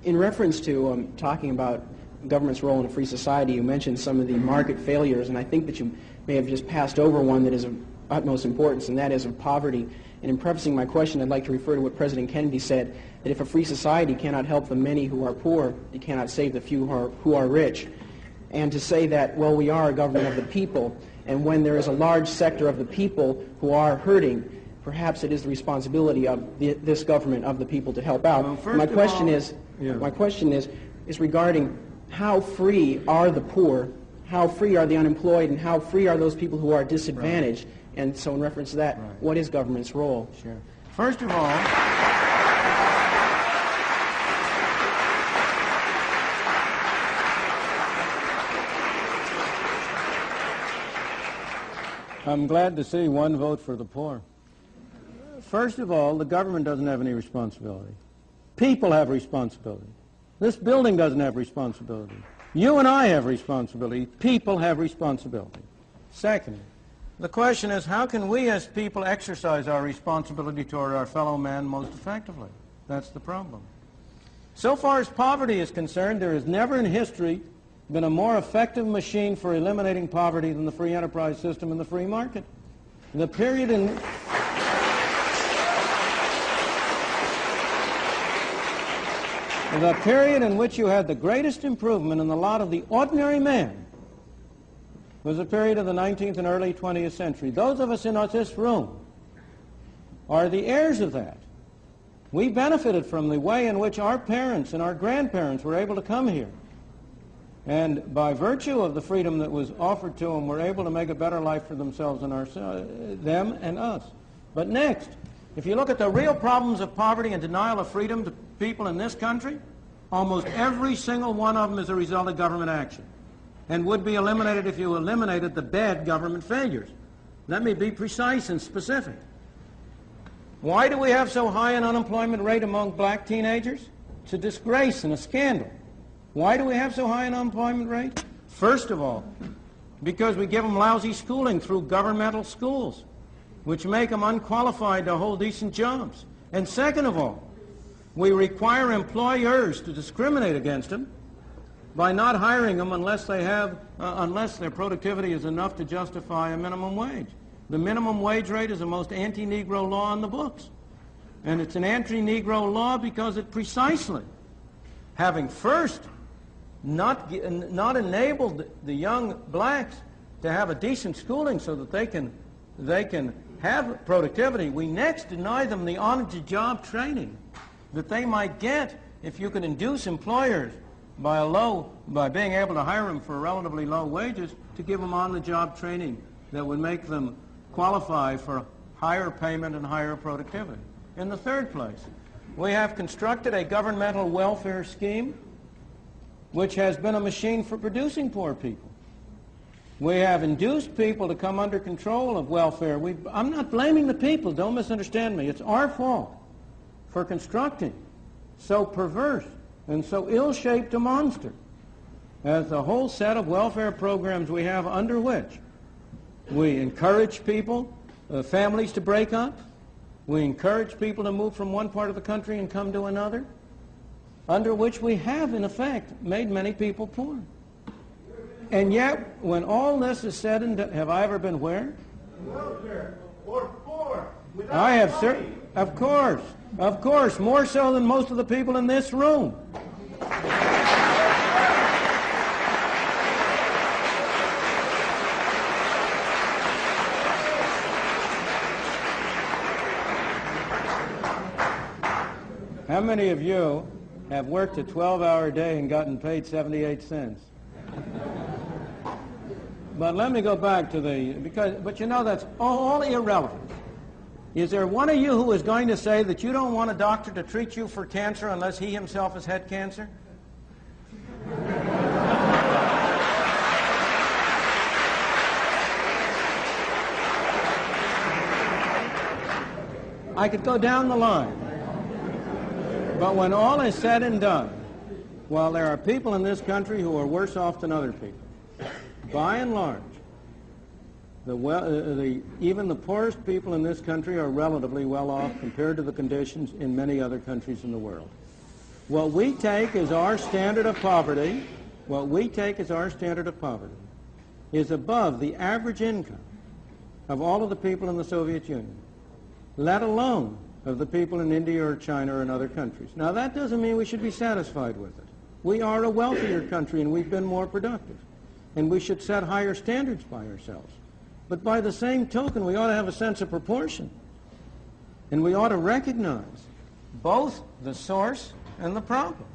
In reference to talking about government's role in a free society, you mentioned some of the market failures, and I think that you may have just passed over one that is of utmost importance, and that is of poverty. And in prefacing my question, I'd like to refer to what President Kennedy said, that if a free society cannot help the many who are poor, it cannot save the few who are rich. And to say that, well, we are a government of the people, and when there is a large sector of the people who are hurting, perhaps it is the responsibility of this government of the people to help out. Well, my question is regarding how free are the poor, how free are the unemployed, and how free are those people who are disadvantaged? Right. And so in reference to that, what is government's role? Sure. First of all, I'm glad to see one vote for the poor. First of all, the government doesn't have any responsibility. People have responsibility. This building doesn't have responsibility. You and I have responsibility. People have responsibility. Second, the question is, how can we as people exercise our responsibility toward our fellow man most effectively? That's the problem. So far as poverty is concerned, there has never in history been a more effective machine for eliminating poverty than the free enterprise system and the free market. The period in which you had the greatest improvement in the lot of the ordinary man was the period of the 19th and early 20th century. Those of us in this room are the heirs of that. We benefited from the way in which our parents and our grandparents were able to come here. And by virtue of the freedom that was offered to them, were able to make a better life for themselves and them and us. But next, if you look at the real problems of poverty and denial of freedom to people in this country, almost every single one of them is a result of government action and would be eliminated if you eliminated the bad government failures. Let me be precise and specific. Why do we have so high an unemployment rate among black teenagers? It's a disgrace and a scandal. Why do we have so high an unemployment rate? First of all, because we give them lousy schooling through governmental schools, which make them unqualified to hold decent jobs. And second of all, we require employers to discriminate against them by not hiring them unless their productivity is enough to justify a minimum wage. The minimum wage rate is the most anti-Negro law in the books. And it's an anti-Negro law because it precisely, having first not enabled the young blacks to have a decent schooling so that they can have productivity, we next deny them the on-the-job training that they might get if you can induce employers by being able to hire them for relatively low wages to give them on-the-job training that would make them qualify for higher payment and higher productivity. In the third place, we have constructed a governmental welfare scheme which has been a machine for producing poor people. We have induced people to come under control of welfare. I'm not blaming the people, don't misunderstand me. It's our fault for constructing so perverse and so ill-shaped a monster as the whole set of welfare programs we have under which we encourage people, families to break up. We encourage people to move from one part of the country and come to another, under which we have, in effect, made many people poor. And yet, when all this is said and done, have I ever been where? Welfare or poor. I have certainly, of course, more so than most of the people in this room. How many of you have worked a 12-hour day and gotten paid 78 cents? But let me go back to but you know that's all irrelevant. Is there one of you who is going to say that you don't want a doctor to treat you for cancer unless he himself has had cancer? I could go down the line. But when all is said and done, while there are people in this country who are worse off than other people, by and large, even the poorest people in this country are relatively well off compared to the conditions in many other countries in the world. What we take as our standard of poverty, is above the average income of all of the people in the Soviet Union, let alone of the people in India or China or in other countries. Now, that doesn't mean we should be satisfied with it. We are a wealthier country and we've been more productive, and we should set higher standards by ourselves. But by the same token, we ought to have a sense of proportion, and we ought to recognize both the source and the problem.